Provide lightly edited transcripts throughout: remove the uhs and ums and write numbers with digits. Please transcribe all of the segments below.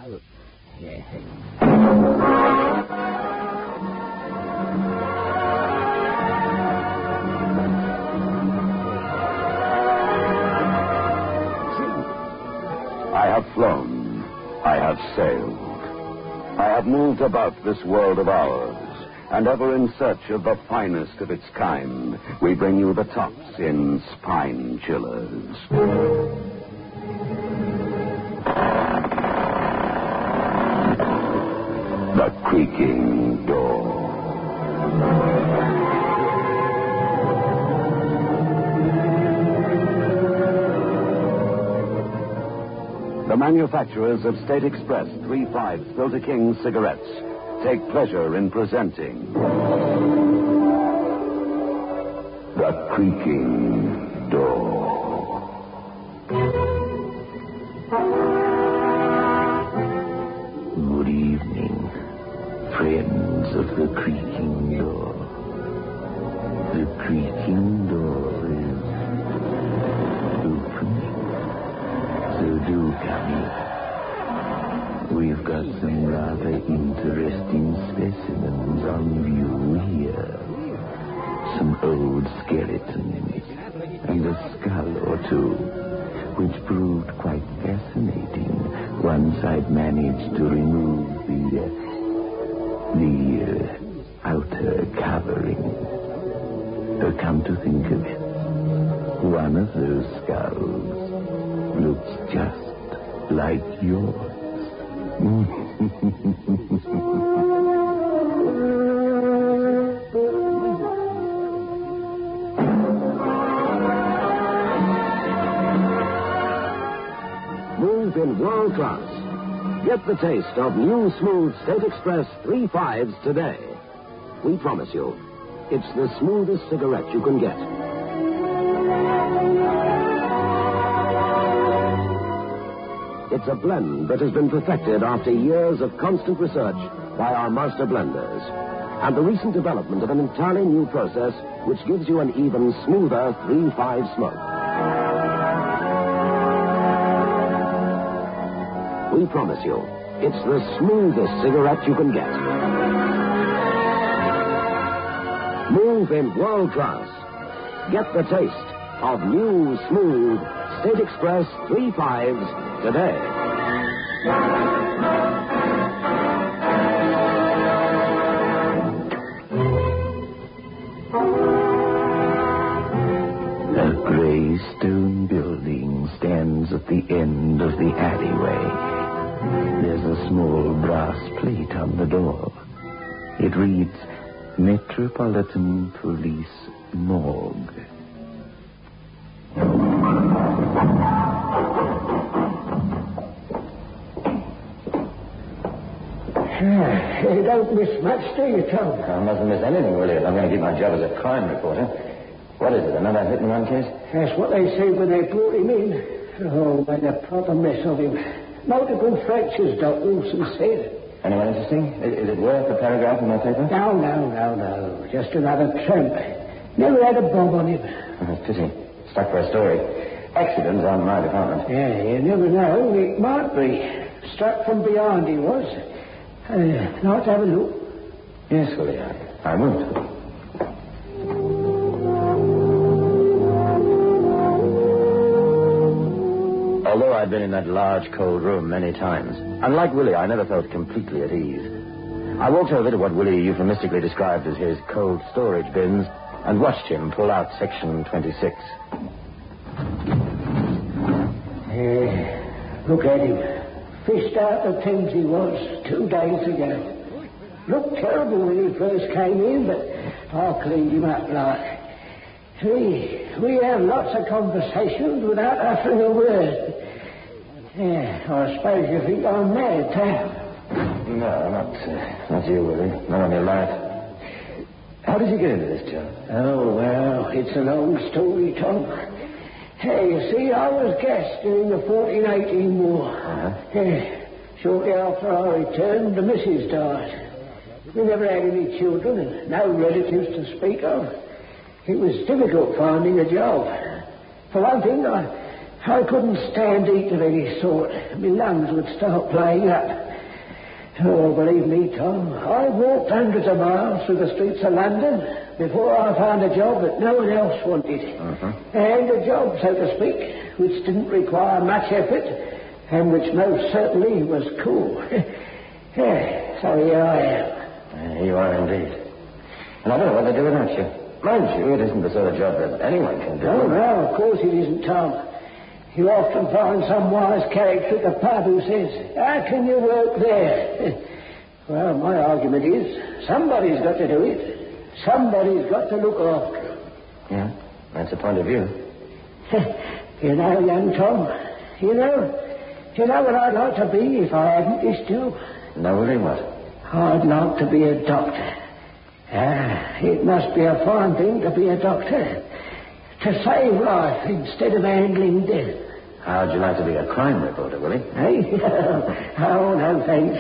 Yeah. I have flown. I have sailed. I have moved about this world of ours, and ever in search of the finest of its kind, we bring you the tops in spine chillers. The creaking door. The manufacturers of State Express 3/5 Filter King cigarettes take pleasure in presenting The Creaking Door. Good evening, friends of the creaking door. The creaking door is opening, so do come in. We've got some rather interesting specimens on view here. Some old skeletons and a skull or two, which proved quite fascinating once I'd managed to remove the outer covering. Come to think of it, one of those skulls looks just like yours. Move in world class. Get the taste of new smooth State Express 3/5s today. We promise you, it's the smoothest cigarette you can get. It's a blend that has been perfected after years of constant research by our master blenders, and the recent development of an entirely new process which gives you an even smoother 3/5 smoke. We promise you, it's the smoothest cigarette you can get. Move in world class. Get the taste of new, smooth State Express 3/5s today. A gray stone building stands at the end of the alleyway. There's a small brass plate on the door. It reads, Metropolitan Police Morgue. You don't miss much, do you, Tom? I mustn't miss anything, will you? I'm going to keep my job as a crime reporter. What is it, another hit-and-run case? That's what they said when they brought him in. Oh, made a proper mess of him. Multiple fractures, Dr. Wilson said. Anyone interesting? Is it worth a paragraph in my paper? No. Just another tramp. Never had a bob on him. Oh, pity. Stuck for a story. Accidents aren't my department. Yeah, you never know. It might be. Struck from behind he was. Like to have a look? Yes, Willie, I won't. Although I'd been in that large, cold room many times, unlike Willie, I never felt completely at ease. I walked over to what Willie euphemistically described as his cold storage bins and watched him pull out Section 26. Look at him. Fished out the Thames he was 2 days ago. Looked terrible when he first came in, but I cleaned him up like. We have lots of conversations without uttering a word. Yeah, I suppose you think I'm mad, Tom. No, not you, Willie. Not on your life. How did you get into this job? Oh, well, it's a long story, Tom. Hey, you see, I was gassed during the 14-18 war. Shortly after I returned, the missus died. We never had any children and no relatives to speak of. It was difficult finding a job. For one thing, I I couldn't stand heat of any sort. My lungs would start playing up. Oh, believe me, Tom, I walked hundreds of miles through the streets of London before I found a job that no one else wanted. And a job, so to speak, which didn't require much effort and which most certainly was cool. Yeah, so here I am. You are indeed. And I don't know what to do without you. Mind you, it isn't the sort of job that anyone can do. Oh, no, of course it isn't, Tom. You often find some wise character at the pub who says, how can you work there? Well, my argument is, somebody's got to do it. Somebody's got to look after it. Yeah, that's a point of view. You know, young Tom, you know what I'd like to be if I hadn't this job? No, really, what? I'd like to be a doctor. It must be a fine thing to be a doctor. To save life instead of handling death. How'd you like to be a crime reporter, Willie? Hey? Oh, no, thanks.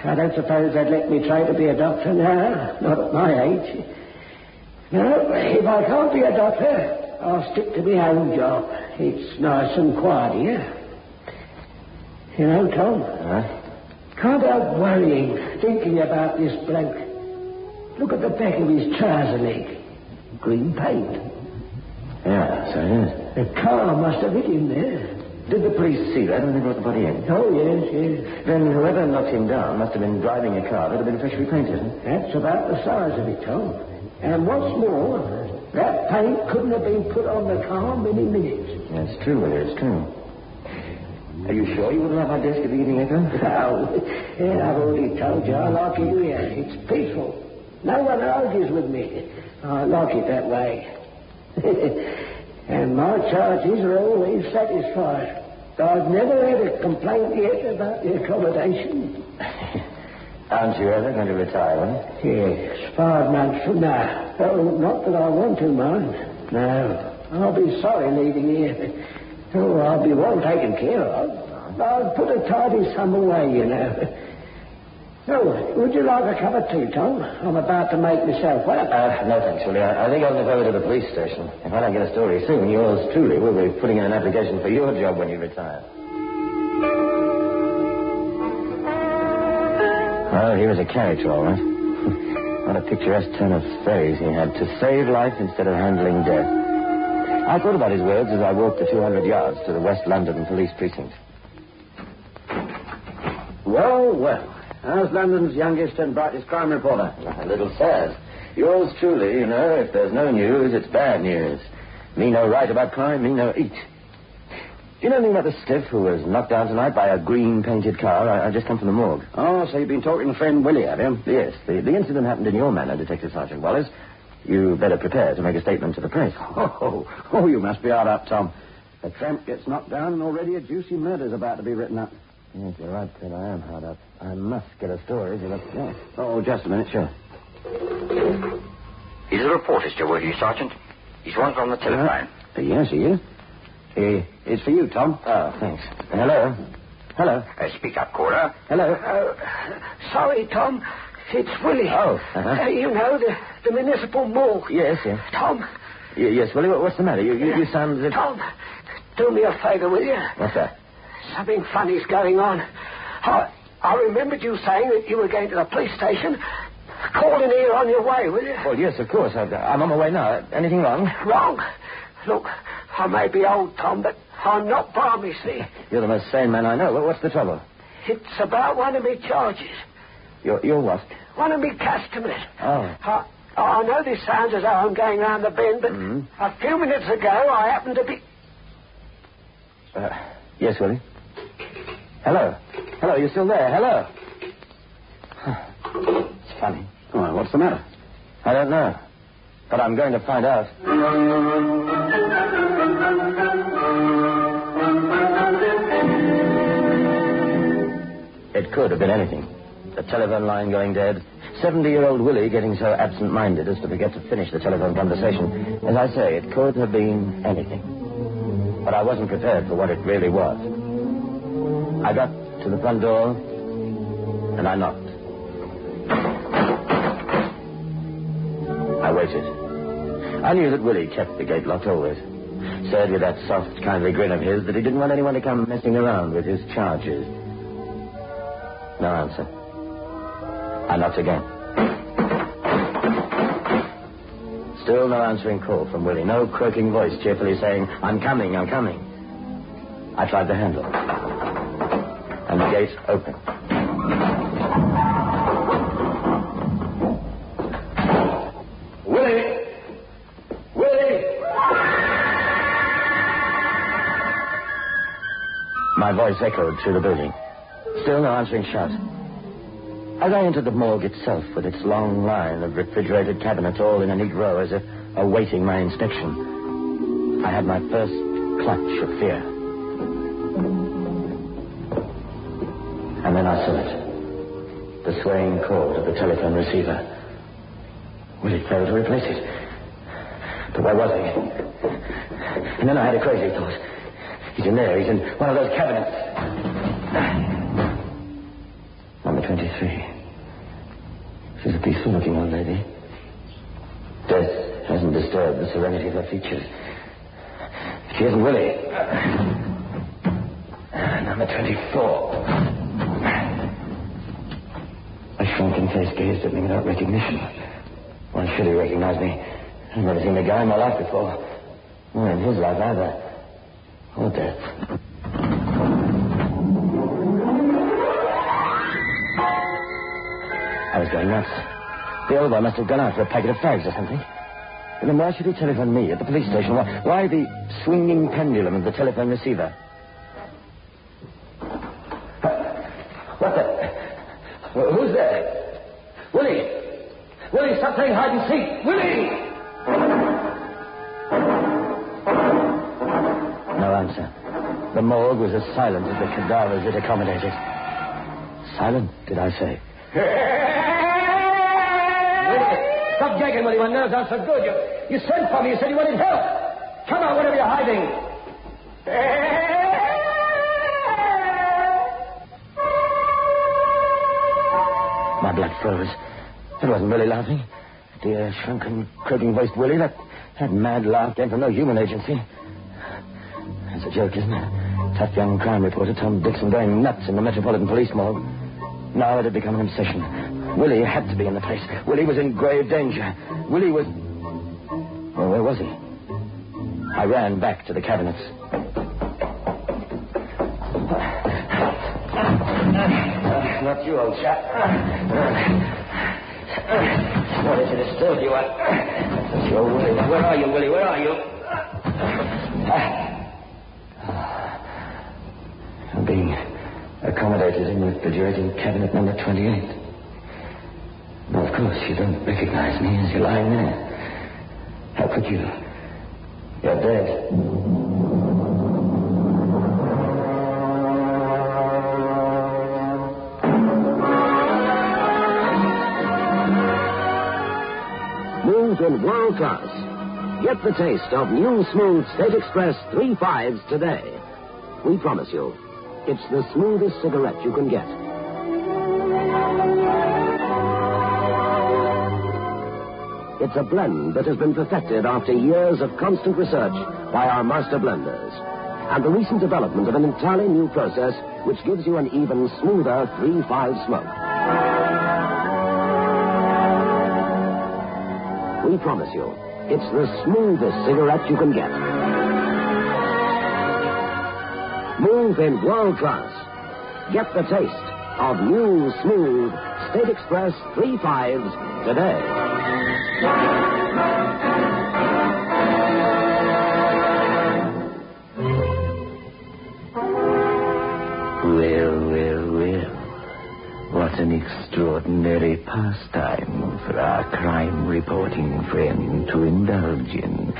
I don't suppose they'd let me try to be a doctor now, not at my age. No, if I can't be a doctor, I'll stick to my own job. It's nice and quiet here. You know, Tom, can't help worrying, thinking about this bloke. Look at the back of his trouser leg. Green paint. Yeah, so it is. The car must have hit him there. Did the police see that when they brought the body in? Oh, yes. Then whoever knocked him down must have been driving a car that had been freshly painted. That's about the size of it, Tom. And what's more, that paint couldn't have been put on the car many minutes. That's true, Willie, it's true. Are you sure you wouldn't have my desk at the evening echo? No. Yeah, I've already told you I like it here. It's peaceful. No one argues with me. I like it that way. And my charges are always satisfied. I've never had a complaint yet about the accommodation. Aren't you ever going to retire, Willie? Yes, 5 months from now. Oh, not that I want to, mind. No, I'll be sorry leaving here. Oh, I'll be well taken care of. I'll put a tidy sum away, you know. Oh, would you like a cup of tea, Tom? I'm about to make myself up. No, thanks, Willie. I think I'll nip over to the police station. If I don't get a story soon, yours truly will be putting in an application for your job when you retire. Well, he was a character, all right. What a picturesque turn of phrase he had. To save life instead of handling death. I thought about his words as I walked a few hundred yards to the West London police precinct. Well. How's London's youngest and brightest crime reporter? A little sad. Yours truly, you know, if there's no news, it's bad news. Me no write about crime, me no eat. Do you know anything about the stiff who was knocked down tonight by a green-painted car? I just come from the morgue. Oh, so you've been talking to friend Willie, have you? Yes, the incident happened in your manner, Detective Sergeant Wallace. You better prepare to make a statement to the press. Oh, you must be hard up, Tom. A tramp gets knocked down and already a juicy murder's about to be written up. Yes, you're right, Ted. I am hard up. I must get a story. Yeah. Oh, just a minute, sure. He's a reporter still with you, Sergeant. He's one from the telephone. Yes, he is. It's for you, Tom. Oh, thanks. Hello? Hello? Speak up, caller. Hello? Sorry, Tom. It's Willie. Oh, you know, the municipal morgue. Yes. Tom. Yes, Willie, what's the matter? You sound as if... Tom, do me a favor, will you? What's that? Something funny's going on. I remembered you saying that you were going to the police station. Call in here on your way, will you? Well, yes, of course. I'm on my way now. Anything wrong? Wrong? Look, I may be old, Tom, but I'm not balmy, see? You're the most sane man I know. What's the trouble? It's about one of me charges. You're what? One of me customers. Oh. I know this sounds as though I'm going round the bend, but a few minutes ago I happened to be... Yes, Willie? Hello? Hello, you still there? Hello? It's funny. Oh, what's the matter? I don't know. But I'm going to find out. It could have been anything. The telephone line going dead. 70-year-old Willie getting so absent-minded as to forget to finish the telephone conversation. As I say, it could have been anything. But I wasn't prepared for what it really was. I got to the front door, and I knocked. I waited. I knew that Willie kept the gate locked always. said with that soft, kindly grin of his that he didn't want anyone to come messing around with his charges. No answer. I knocked again. Still no answering call from Willie. No croaking voice cheerfully saying, I'm coming, I'm coming. I tried the handle. And the gate opened. Willie! Willie! My voice echoed through the building. Still no answering shout. As I entered the morgue itself, with its long line of refrigerated cabinets all in a neat row as if awaiting my inspection, I had my first clutch of fear. And then I saw it. The swaying cord of the telephone receiver. Willie failed to replace it. But where was he? And then I had a crazy thought. He's in there. He's in one of those cabinets. Number 23. She's a peaceful-looking old lady. Death hasn't disturbed the serenity of her features. She isn't Willie. Number 24. A shrunken face gazed at me without recognition. Why should he recognize me? I've never seen a guy in my life before. Nor in his life either. Or death. I was going nuts. The old boy must have gone out for a packet of fags or something. And then why should he telephone me at the police station? Why the swinging pendulum of the telephone receiver? What the... Who's there? Willie! Willie, stop playing hide and seek! Willie! No answer. The morgue was as silent as the cadavers it accommodated. Silent, did I say? Stop gagging, Willie. My nerves aren't so good. You sent for me. You said you wanted help. Come on, whatever you're hiding. My blood froze. It wasn't Willie laughing. Dear, shrunken, croaking-voiced Willie. That mad laugh came from no human agency. It's a joke, isn't it? Tough young crime reporter Tom Dixon going nuts in the Metropolitan Police morgue. Now it had become an obsession. Willie had to be in the place. Willie was in grave danger. Willie was... Well, where was he? I ran back to the cabinets. Not you, old chap. Sorry to disturb you. That's your Willie. Where are you, Willie? Where are you? I'm being accommodated in refrigerating cabinet number 28. No, of course, you don't recognize me as you're lying there. How could you? You're dead. Smooth and world class. Get the taste of new smooth State Express 3.5s today. We promise you, it's the smoothest cigarette you can get. It's a blend that has been perfected after years of constant research by our master blenders. And the recent development of an entirely new process which gives you an even smoother 3.5 smoke. We promise you, it's the smoothest cigarette you can get. Smooth in world class. Get the taste of new, smooth State Express 3.5s today. Well. What an extraordinary pastime for our crime reporting friend to indulge in.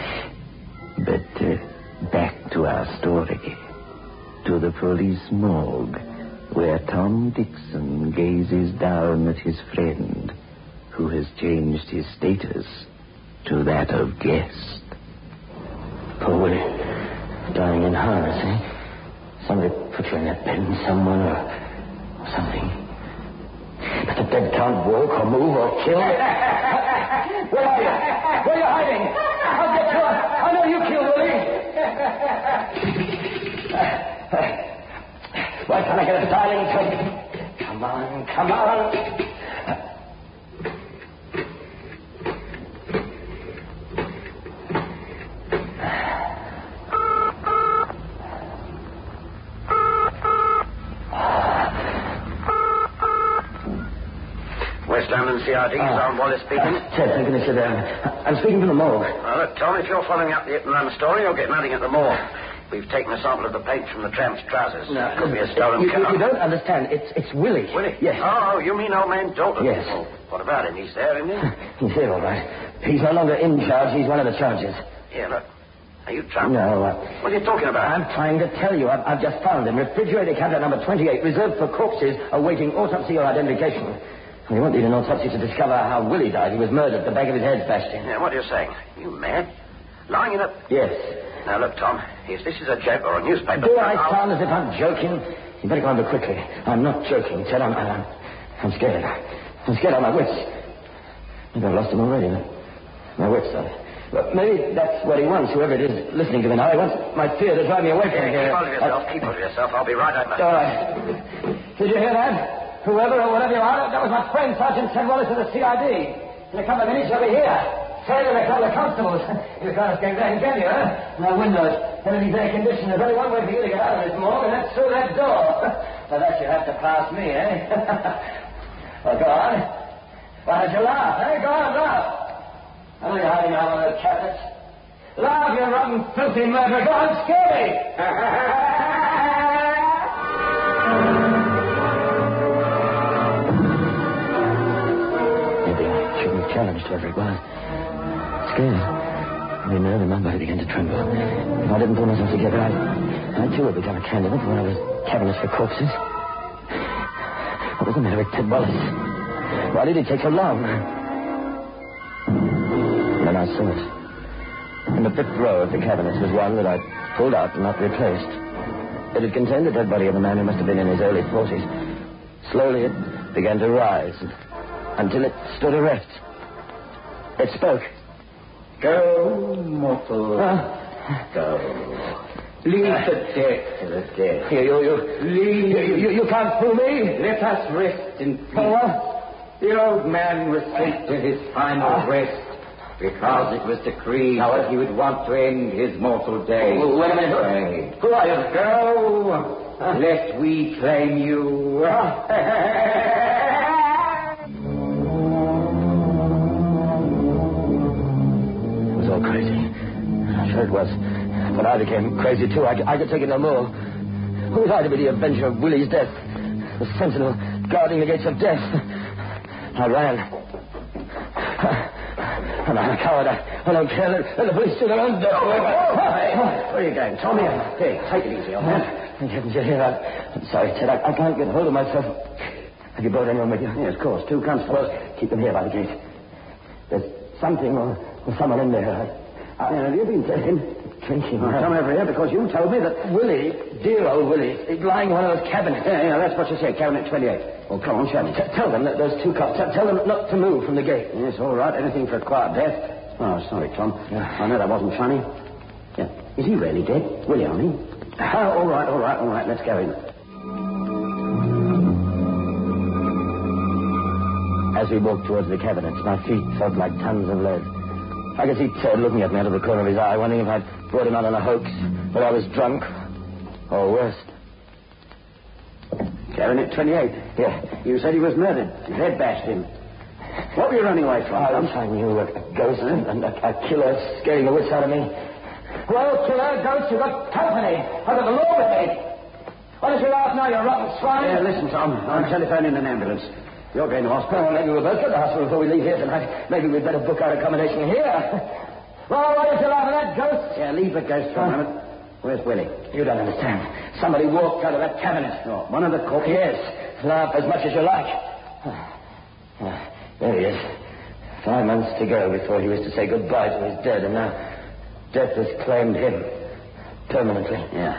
But back to our story. To the police morgue, where Tom Dixon gazes down at his friend, who has changed his status to that of guest. Poor Willie. Dying in harness, eh? Somebody put you in that bed somewhere or something. But the dead can't walk or move or kill. Where are you? Where are you hiding? I'll get to her. I know you killed Willie. Why can't I get a dialing tone? Come on, come on. West London CID, Zone Wallace speaking. Ted, I'm going to sit down. I'm speaking from the morgue. Well, look, Tom, if you're following up the hit and run story, you'll get nothing at the morgue. We've taken a sample of the paint from the tramp's trousers. No, Could be a stolen car. You don't understand. It's Willie. Willie? Yes. Oh, you mean old man Dalton? Yes. Well, what about him? He's there, isn't he? He's here, all right. He's no longer in charge. He's one of the charges. Here, look. Are you drunk? No. What are you talking about? I'm trying to tell you. I've just found him. Refrigerator cabinet number 28, reserved for corpses awaiting autopsy or identification. We won't need an autopsy to discover how Willie died. He was murdered. The back of his head bashed in. Yeah, what are you saying? You mad? Lying in a... Yes. Now, look, Tom, if this is a joke or a newspaper... Do I sound as if I'm joking? You better go under quickly. I'm not joking, Ted. I'm scared. I'm scared on my wits. Maybe I've lost him already. My wits, though. But maybe that's what he wants, whoever it is listening to me now. He wants my fear to drive me away from here. Keep hold of yourself. Keep hold of yourself. I'll be right over. All right. Did you hear that? Whoever or whatever you are, that was my friend, Sergeant Ted Wallace of the CID. In a couple of minutes, he'll be here. Ted and a couple of constables. You can't escape that, can you, huh? No windows. Everything's air conditioned. There's only one way for you to get out of this morgue, and that's through that door. Now, that you have to pass me, eh? Well, go on. Why don't you laugh, eh? Go on, laugh. I know you're hiding out one of those cabinets. Laugh, you rotten, filthy murderer. Go on, scare me. Maybe I shouldn't have challenged whoever it was. Scared. Every nerve in my body began to tremble. If I didn't pull myself together, I too would become a candidate for one of those cabinets for corpses. What was the matter with Ted Wallace? Why did it take so long? Then I saw it. In the fifth row of the cabinets was one that I pulled out and not replaced. It had contained the dead body of a man who must have been in his early 40s. Slowly it began to rise until it stood erect. It spoke. Go, mortal. Go. Leave the dead to the dead. You can't fool me. Let us rest in peace. The old man was sent to his final rest because it was decreed that he would want to end his mortal days. Wait a minute. Who are you? Go, lest we claim you. All crazy. I'm sure it was. But I became crazy, too. I could take it no more. Who was I to be the avenger of Willie's death? The sentinel guarding the gates of death. I ran. And I'm a coward. I don't care. Let the police do their own death. Where are you going? Tommy, here, take it easy, old man. Thank heavens you're here. I'm sorry, Ted. I can't get hold of myself. Have you brought anyone with you? Yes, of course. 2 constables. Keep them here by the gate. There's something or someone in there. Have you been drinking? Drinking? I've come over here because you told me that... Willie, dear old Willie, is lying in one of those cabinets. Yeah, that's what you say, cabinet 28. Well, come on, show me. Tell them that those 2 cops. Tell them not to move from the gate. Yes, all right. Anything for a quiet death. Oh, sorry, Tom. Yeah. I know that wasn't funny. Yeah. Is he really dead? Willie, I mean. All right. Let's go in. As we walked towards the cabinets, my feet felt like tons of lead. I could see Ted looking at me out of the corner of his eye, wondering if I'd brought him out on a hoax, or I was drunk, or worse. Cabinet 28. Yeah. You said he was murdered. His head bashed in. What were you running away from? I knew a ghost and a killer scaring the wits out of me. Well, killer, ghost, you've got company. I've got the law with me. Why don't you laugh now, you rotten swine? Yeah, listen, Tom. I'm telephoning an ambulance. You're going to hospital. Well, maybe we'll both go to the hospital before we leave here tonight. Maybe we'd better book our accommodation here. Well, why don't you laugh at that ghost? Yeah, leave the ghost for a moment. Where's Willie? You don't understand. Somebody walked out of that cabinet. Oh, one of the corpses? Yes. Laugh as much as you like. There he is. 5 months to go before he was to say goodbye to his dead, and now death has claimed him permanently. Yeah.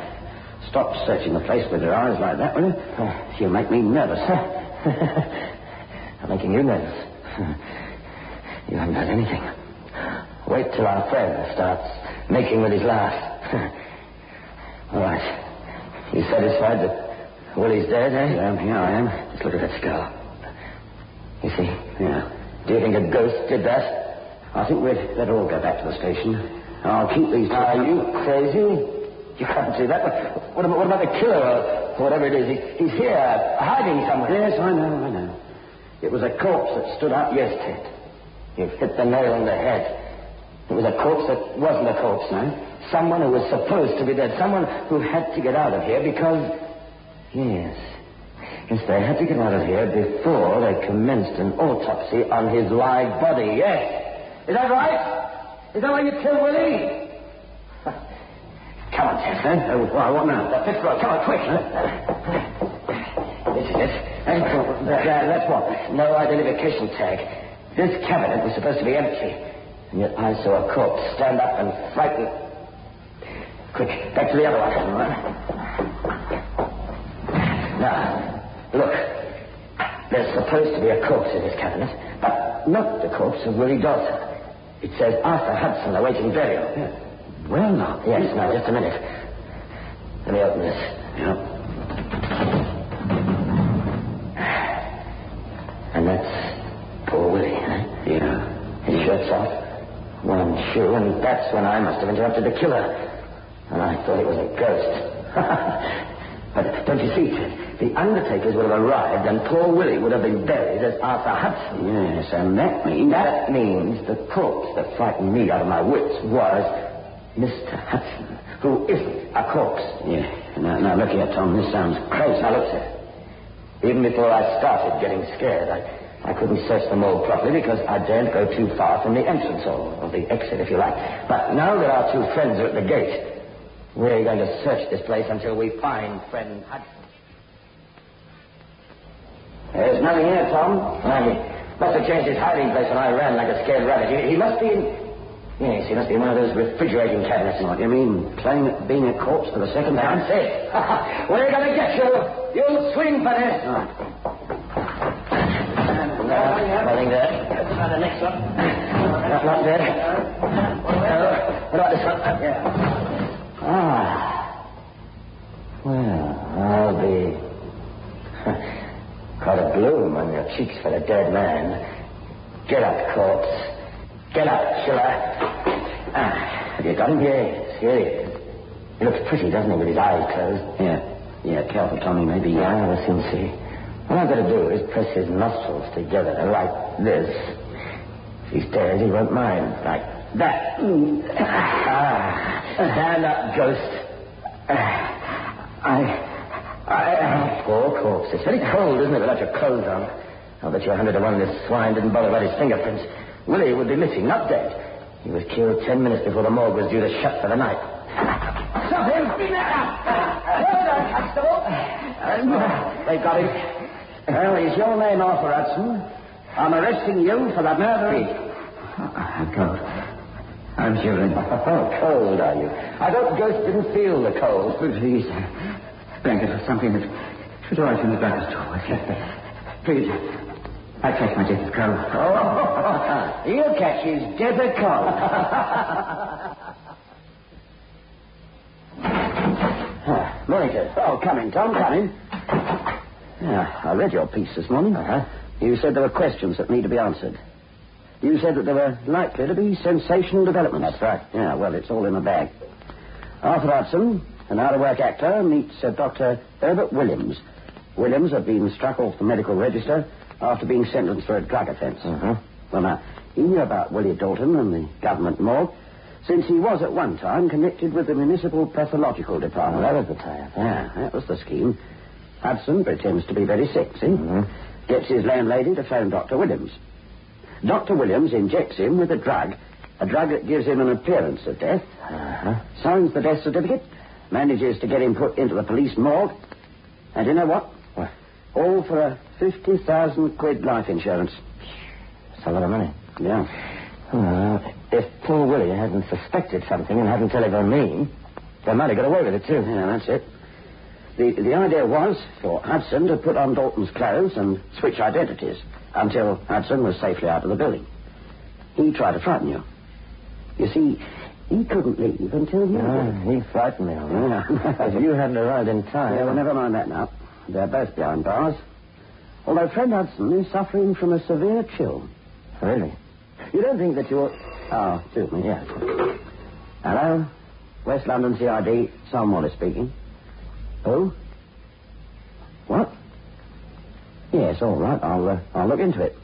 Stop searching the place with your eyes like that, will you? You'll make me nervous. I'm making you nervous. You haven't had anything. Wait till our friend starts making with his laugh. All right. You satisfied that Willie's dead, eh? Yeah, I am. Just look at that scar. You see? Yeah. Do you think a ghost did that? I think we'd better all go back to the station. I'll keep these two... Are you crazy? You can't see that. What about the killer or whatever it is? He's here, hiding somewhere. Yes, I know. It was a corpse that stood up. Yes, Ted. You've hit the nail on the head. It was a corpse that wasn't a corpse, no? Someone who was supposed to be dead. Someone who had to get out of here because... Yes, they had to get out of here before they commenced an autopsy on his live body. Yes. Is that right? Is that why you killed Willie? Come on, Ted. What now? The fifth row. Come on, quick. This is it. That's what? No identification tag. This cabinet was supposed to be empty. And yet I saw a corpse stand up and frighten. Quick, back to the other one. All right. Now, look. There's supposed to be a corpse in this cabinet, but not the corpse of Willie Dawson. It says Arthur Hudson awaiting burial. Yeah. Well, now. Yes, now, just a minute. Let me open this. Yeah. And that's poor Willie, huh? Yeah. His shirt's off, one shoe, and that's when I must have interrupted the killer. And I thought it was a ghost. But don't you see, Ted? The undertakers would have arrived and poor Willie would have been buried as Arthur Hudson. Yes, and that means... That means the corpse that frightened me out of my wits was Mr. Hudson, who isn't a corpse. Yeah. Now look here, Tom. This sounds crazy. Now, look, sir. Even before I started getting scared, I couldn't search the morgue properly because I daren't go too far from the entrance or the exit, if you like. But now that our two friends are at the gate, we're going to search this place until we find friend Hudson. There's nothing here, Tom. He must have changed his hiding place when I ran like a scared rabbit. He must be in... Yes, he must be in one of those refrigerating cabinets. What do you mean, playing at being a corpse for the second time? That's it. We're going to get you. You'll swing for this. Right. Nothing there. Not the next one. Not there. What about this one? Yeah. Well, I'll be... Quite a bloom on your cheeks for the dead man. Get up, corpse. Get up, Chiller. Have you got him? Yes, here he is. He looks pretty, doesn't he, with his eyes closed? Yeah, careful, Tommy, maybe. Yeah, we'll soon see. What I've got to do is press his nostrils together like this. If he's dead, he won't mind. Like that. Stand up, ghost. Poor corpse. It's very cold, isn't it, without your clothes on? I'll bet you 100 to 1 this swine didn't bother about his fingerprints. Willie would be missing, not dead. He was killed 10 minutes before the morgue was due to shut for the night. Stop him! Hold on, Constable. They got him. Well, is your name Arthur Hudson? I'm arresting you for the murder. I'm cold. I'm shivering. Oh, cold, are you? I thought ghosts didn't feel the cold. Please, blanket or something that should rise in the blackest door. Please, I catch my death of cold. Oh, he'll catch his death of cold. Morning, sir. Oh, come in, Tom, come in. Yeah, I read your piece this morning. You said there were questions that need to be answered. You said that there were likely to be sensational developments. That's right. Yeah, well, it's all in the bag. Arthur Hudson, an out-of-work actor, meets Dr. Herbert Williams. Williams had been struck off the medical register after being sentenced for a drug offence. Well, now, he knew about Willie Dalton and the government morgue, since he was at one time connected with the municipal pathological department. That was the tie-up. Yeah, that was the scheme. Hudson pretends to be very sick, see? Gets his landlady to phone Dr. Williams. Dr. Williams injects him with a drug that gives him an appearance of death. Signs the death certificate, manages to get him put into the police morgue. And you know what? What? All for a 50,000 quid life insurance. That's a lot of money. Yeah. If poor Willie hadn't suspected something and hadn't telephoned me, they might have got away with it, too. Yeah, that's it. The idea was for Hudson to put on Dalton's clothes and switch identities until Hudson was safely out of the building. He tried to frighten you. You see, he couldn't leave until you did. He frightened me, all right. If you hadn't arrived in time... Yeah, well, never mind that now. They're both behind bars. Although friend Hudson is suffering from a severe chill. Really? You don't think that you're... Oh, excuse me. Yeah. Hello? West London CID. Sam Wallace speaking. Who? What? Yes, all right. I'll look into it.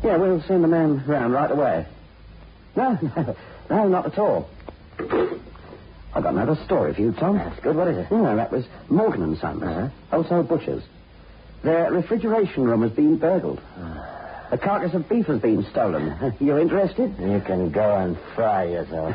Yeah, we'll send the man round right away. No, not at all. I've got another story for you, Tom. That's good. What is it? Yeah, that was Morgan and Sons. Also butchers. Their refrigeration room has been burgled. A carcass of beef has been stolen. You interested? You can go and fry yourself.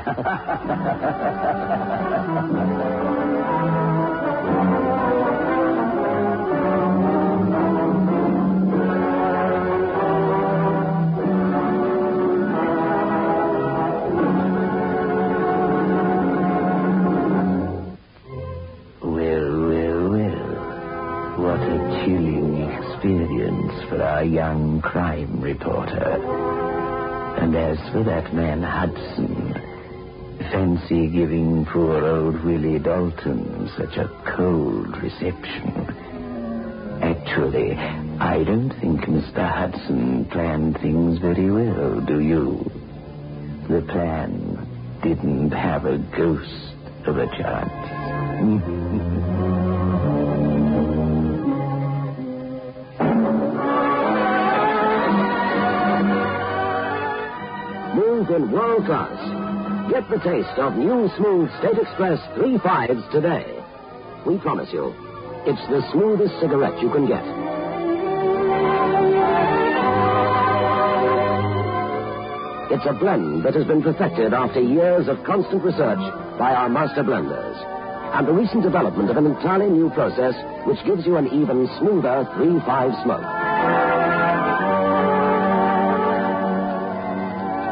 What a chilling experience for our young crime reporter. And as for that man Hudson, fancy giving poor old Willie Dalton such a cold reception. Actually, I don't think Mr. Hudson planned things very well, do you? The plan didn't have a ghost of a chance. In world class. Get the taste of new smooth State Express 3 5s today. We promise you, it's the smoothest cigarette you can get. It's a blend that has been perfected after years of constant research by our master blenders. And the recent development of an entirely new process which gives you an even smoother 3-5 smoke.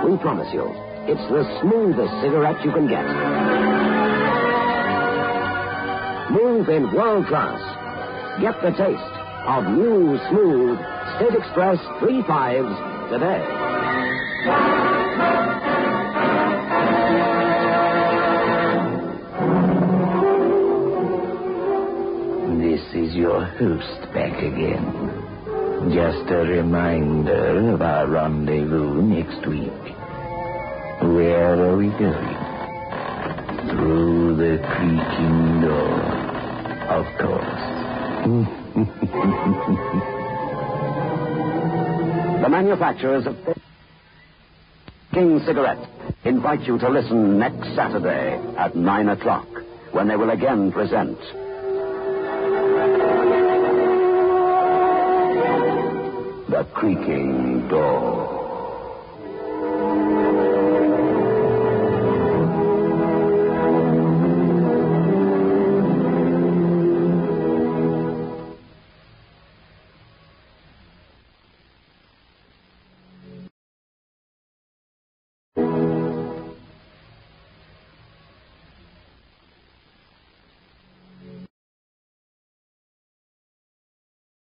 We promise you, it's the smoothest cigarette you can get. Smooth in world class. Get the taste of new, smooth State Express 3 5s today. This is your host back again. Just a reminder of our rendezvous next week. Where are we going? Through the creaking door, of course. The manufacturers of King Cigarette invite you to listen next Saturday at 9 o'clock when they will again present The Creaking Door.